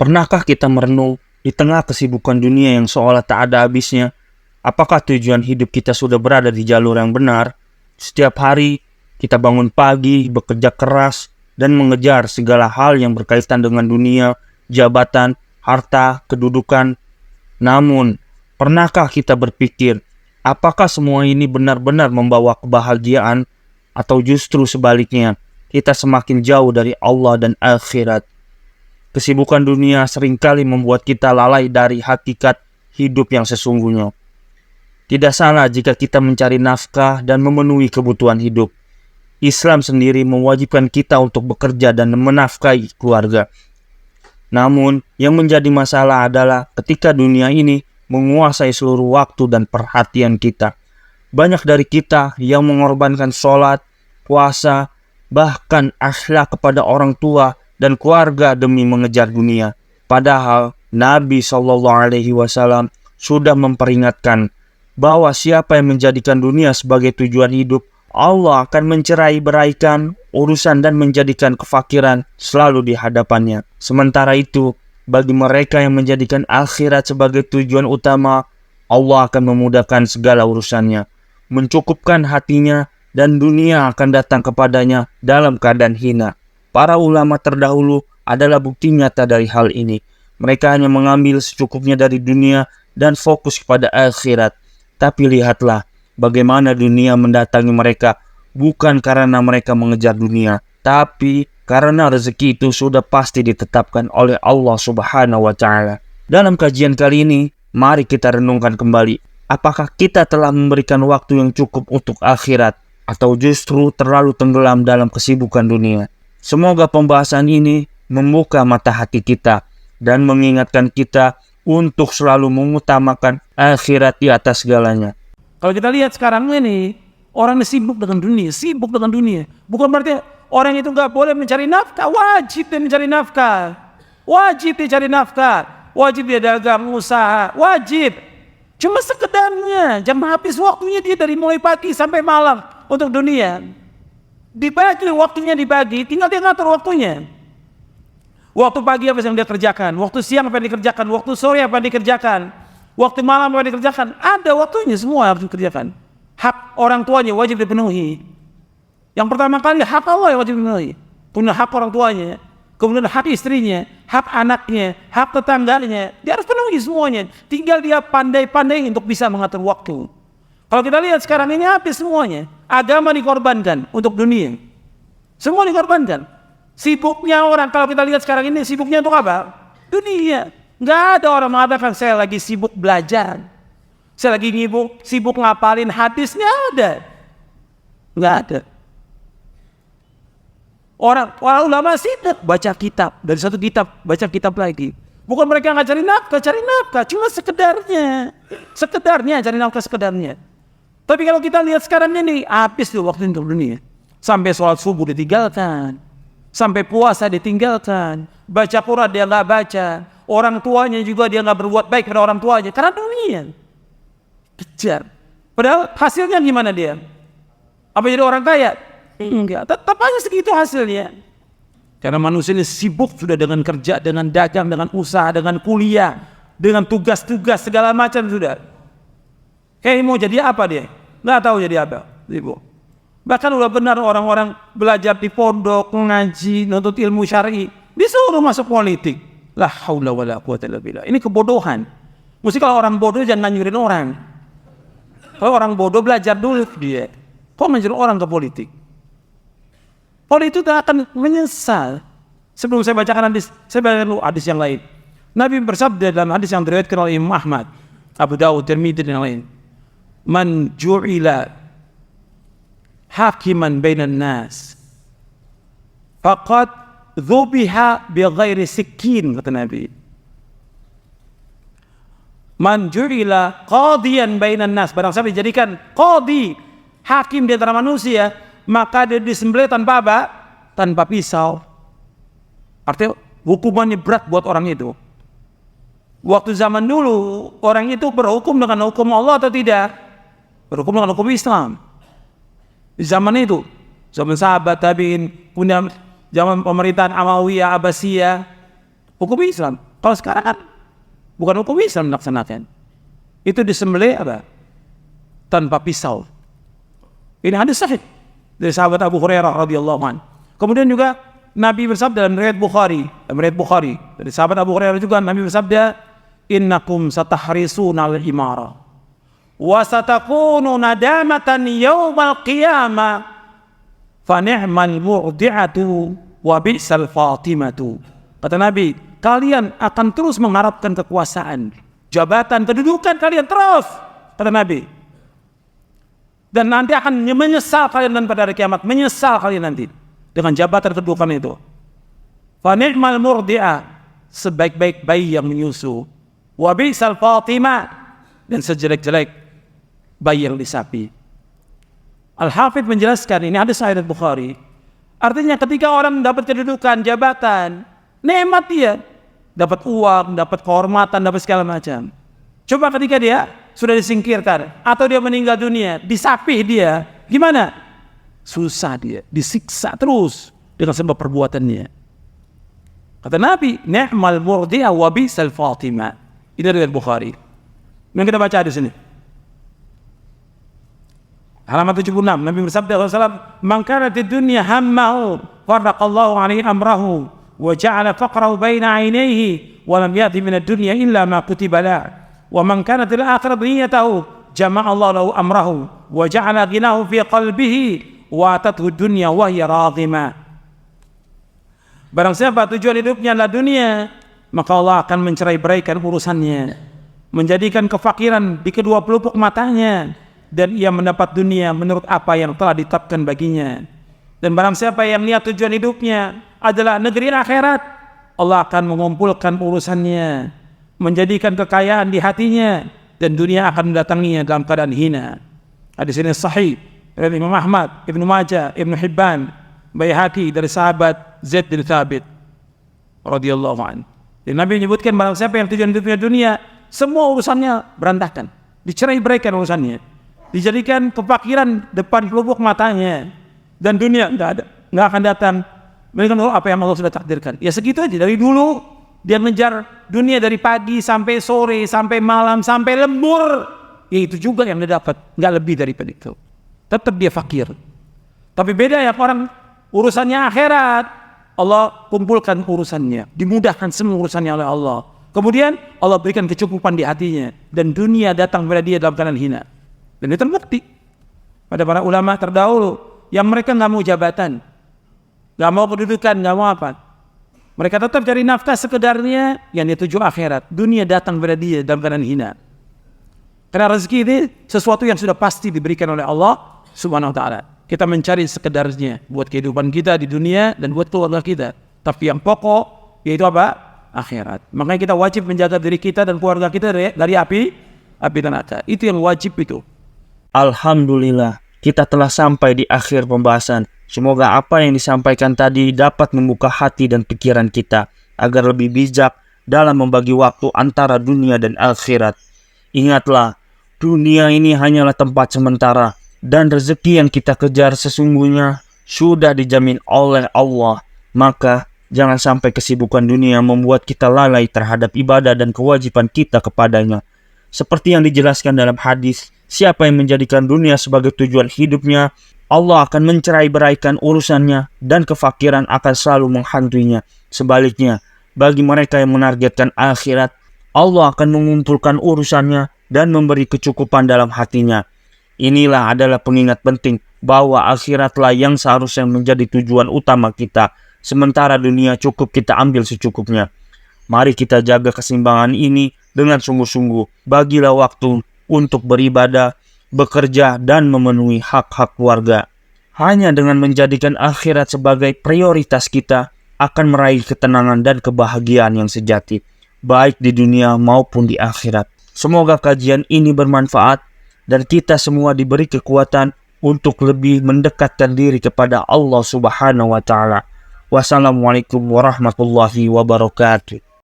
Pernahkah kita merenung di tengah kesibukan dunia yang seolah tak ada habisnya? Apakah tujuan hidup kita sudah berada di jalur yang benar? Setiap hari kita bangun pagi, bekerja keras, dan mengejar segala hal yang berkaitan dengan dunia, jabatan, harta, kedudukan. Namun, pernahkah kita berpikir, apakah semua ini benar-benar membawa kebahagiaan? Atau justru sebaliknya, kita semakin jauh dari Allah dan akhirat? Kesibukan dunia seringkali membuat kita lalai dari hakikat hidup yang sesungguhnya. Tidak salah jika kita mencari nafkah dan memenuhi kebutuhan hidup. Islam sendiri mewajibkan kita untuk bekerja dan menafkahi keluarga. Namun, yang menjadi masalah adalah ketika dunia ini menguasai seluruh waktu dan perhatian kita. Banyak dari kita yang mengorbankan sholat, puasa, bahkan akhlak kepada orang tua dan keluarga demi mengejar dunia. Padahal Nabi SAW sudah memperingatkan bahwa siapa yang menjadikan dunia sebagai tujuan hidup, Allah akan mencerai beraikan urusan dan menjadikan kefakiran selalu di hadapannya. Sementara itu, bagi mereka yang menjadikan akhirat sebagai tujuan utama, Allah akan memudahkan segala urusannya, mencukupkan hatinya, dan dunia akan datang kepadanya dalam keadaan hina. Para ulama terdahulu adalah bukti nyata dari hal ini. Mereka hanya mengambil secukupnya dari dunia dan fokus kepada akhirat. Tapi lihatlah bagaimana dunia mendatangi mereka, bukan karena mereka mengejar dunia, tapi karena rezeki itu sudah pasti ditetapkan oleh Allah Subhanahu wa Ta'ala. Dalam kajian kali ini, mari kita renungkan kembali, apakah kita telah memberikan waktu yang cukup untuk akhirat, atau justru terlalu tenggelam dalam kesibukan dunia? Semoga pembahasan ini membuka mata hati kita dan mengingatkan kita untuk selalu mengutamakan akhirat di atas segalanya. Kalau kita lihat sekarang ini, orang sibuk dengan dunia. Bukan berarti orang itu nggak boleh mencari nafkah, wajib dia mencari nafkah. Wajib dia dagang, usaha, wajib. Cuma sekedarnya, jam habis waktunya dia dari mulai pagi sampai malam untuk dunia. Dibagi, waktunya dibagi, tinggal dia ngatur waktunya. Waktu pagi apa yang dia kerjakan, waktu siang apa yang dikerjakan, waktu sore apa yang dikerjakan, waktu malam apa yang dikerjakan. Ada waktunya, semua harus dikerjakan. Hak orang tuanya wajib dipenuhi. Yang pertama kali hak Allah yang wajib dipenuhi. Punya hak orang tuanya, kemudian hak istrinya, hak anaknya, hak tetangganya. Dia harus penuhi semuanya. Tinggal dia pandai-pandai untuk bisa mengatur waktu. Kalau kita lihat sekarang ini habis semuanya. Agama dikorbankan untuk dunia. Semua dikorbankan. Sibuknya orang, kalau kita lihat sekarang ini, sibuknya untuk apa? Dunia. Nggak ada orang mengatakan saya lagi sibuk belajar. Saya lagi sibuk ngapalin hadis. Nggak ada. Nggak ada. Orang ulama sibuk baca kitab. Dari satu kitab, baca kitab lagi. Bukan mereka nggak cari nafkah. Cuma sekedarnya cari nafkah sekedarnya. Tapi kalau kita lihat sekarang ini, habis tuh waktu untuk dunia. Sampai sholat subuh ditinggalkan. Sampai puasa ditinggalkan. Baca Quran dia nggak baca. Orang tuanya juga dia nggak berbuat baik pada orang tuanya. Karena dunia. Kejar. Padahal hasilnya gimana dia? Apa jadi orang kaya? Enggak. Tetap aja segitu hasilnya. Karena manusia ini sibuk sudah dengan kerja, dengan dagang, dengan usaha, dengan kuliah. Dengan tugas-tugas segala macam sudah. Mau jadi apa dia? Nggak tahu jadi apa. Sibuk. Bahkan udah benar orang-orang belajar di pondok, ngaji, nuntut ilmu syar'i, disuruh masuk politik. La haula wala quwwata illa billah. Ini kebodohan. Mesti kalau orang bodoh jangan nganyurin orang. Kalau orang bodoh belajar dulu dia. Kok nganyurin orang ke politik? Politik itu akan menyesal. Sebelum saya bacakan hadis, saya bacakan dulu hadis yang lain. Nabi bersabda dalam hadis yang diriwayatkan oleh Imam Ahmad, Abu Dawud, Tirmidzi dan yang lain. Man ju'ila hakiman bainan nas faqad dhubiha bighairi sikkin, kata Nabi. Man ju'ila qadiyan bainan nas, barang siapa dijadikan qadi, hakim di antara manusia, maka dia disembelih tanpa apa? Tanpa pisau. Artinya hukumannya berat buat orang itu. Waktu zaman dulu orang itu berhukum dengan hukum Allah atau tidak? Berhukum dengan hukum Islam. Di zaman itu, zaman sahabat tabi'in, punya zaman pemerintahan Amawiyah, Abbasiyah, hukum Islam. Kalau sekarang kan bukan hukum Islam melaksanakan. Itu disembelih apa? Tanpa pisau. Ini hadis sahih dari sahabat Abu Hurairah radhiyallahu anhu. Kemudian juga Nabi bersabda dalam riwayat Bukhari dari sahabat Abu Hurairah juga, Nabi bersabda, innakum satahrisuna al-imara wa satakunu nadamatan yaumal qiyamah fa ni'mal murdi'atu wa bi'sal fatimatu. Kata Nabi, kalian akan terus mengharapkan kekuasaan, jabatan, kedudukan kalian terus, kata Nabi. Dan nanti akan menyesal kalian dan pada hari kiamat, menyesal kalian nanti dengan jabatan kedudukan itu. Fa ni'mal murdi'ah, sebaik-baik bayi yang menyusu. Wa bi'sal fatimah, dan sejelek-jelek bayi yang disapi. Al-Hafidz menjelaskan, ini hadis sahih Bukhari. Artinya ketika orang dapat kedudukan, jabatan, nikmat dia, dapat uang, dapat kehormatan, dapat segala macam. Coba ketika dia sudah disingkirkan atau dia meninggal dunia, disapih dia, gimana? Susah dia, disiksa terus dengan sebab perbuatannya. Kata Nabi, ni'mal murdi'ah wa bi'sal fatimah. Ini dari Bukhari. Yang kita baca di sini. Halaman 76, Nabi bersabda SAW, man kanat ad-dunya hammahu farraqallahu alaihi amrahu wa ja'ala faqrahu baina 'ainayhi wa lam ya'ti min ad-dunya illa ma kutiba lahu. Wa man kanat al-akhiratu niyatahu jama'a Allah lahu amrahu wa ja'ala ghinahu fi qalbihi wa atathu dunya wa hiya radhima. Barang siapa tujuan hidupnya adalah dunia, maka Allah akan mencerai-beraikan urusannya, menjadikan kefakiran di kedua pelupuk matanya, dan ia mendapat dunia menurut apa yang telah ditetapkan baginya. Dan barang siapa yang niat tujuan hidupnya adalah negeri akhirat, Allah akan mengumpulkan urusannya, menjadikan kekayaan di hatinya, dan dunia akan mendatanginya dalam keadaan hina. Hadis ini sahih dari Imam Ahmad, Ibnu Majah, Ibnu Hibban, Baihaqi dari sahabat Zaid bin Thabit radhiyallahu anhu. Dan Nabi menyebutkan barang siapa yang tujuan hidupnya dunia, semua urusannya berantakan, dicerai-beraikan urusannya, dijadikan kefakiran depan pelupuk matanya, dan dunia nggak akan datang melainkan apa yang Allah sudah takdirkan. Ya segitu aja, dari dulu dia mengejar dunia dari pagi sampai sore, sampai malam, sampai lembur, ya itu juga yang dia dapat, nggak lebih daripada itu. Tetap dia fakir. Tapi beda ya, orang urusannya akhirat, Allah kumpulkan urusannya, dimudahkan semua urusannya oleh Allah. Kemudian Allah berikan kecukupan di hatinya, dan dunia datang kepada dia dalam keadaan hina. Dan itu terbukti pada para ulama terdahulu yang mereka nggak mau jabatan, nggak mau kedudukan, nggak mau apa. Mereka tetap cari nafkah sekedarnya, yang dituju akhirat. Dunia datang kepada dia dalam keadaan hina. Karena rezeki ini sesuatu yang sudah pasti diberikan oleh Allah Subhanahu wa taala. Kita mencari sekedarnya buat kehidupan kita di dunia dan buat keluarga kita. Tapi yang pokok yaitu apa? Akhirat. Makanya kita wajib menjaga diri kita dan keluarga kita dari api neraka. Itu yang wajib itu. Alhamdulillah, kita telah sampai di akhir pembahasan. Semoga apa yang disampaikan tadi dapat membuka hati dan pikiran kita agar lebih bijak dalam membagi waktu antara dunia dan akhirat. Ingatlah, dunia ini hanyalah tempat sementara, dan rezeki yang kita kejar sesungguhnya sudah dijamin oleh Allah. Maka jangan sampai kesibukan dunia membuat kita lalai terhadap ibadah dan kewajiban kita kepadanya. Seperti yang dijelaskan dalam hadis, siapa yang menjadikan dunia sebagai tujuan hidupnya, Allah akan mencerai-beraikan urusannya dan kefakiran akan selalu menghantuinya. Sebaliknya, bagi mereka yang menargetkan akhirat, Allah akan mengumpulkan urusannya dan memberi kecukupan dalam hatinya. Inilah adalah pengingat penting bahwa akhiratlah yang seharusnya menjadi tujuan utama kita, sementara dunia cukup kita ambil secukupnya. Mari kita jaga keseimbangan ini dengan sungguh-sungguh. Bagilah waktu untuk beribadah, bekerja, dan memenuhi hak-hak keluarga. Hanya dengan menjadikan akhirat sebagai prioritas kita akan meraih ketenangan dan kebahagiaan yang sejati, baik di dunia maupun di akhirat. Semoga kajian ini bermanfaat dan kita semua diberi kekuatan untuk lebih mendekatkan diri kepada Allah Subhanahu wa taala. Wassalamualaikum warahmatullahi wabarakatuh.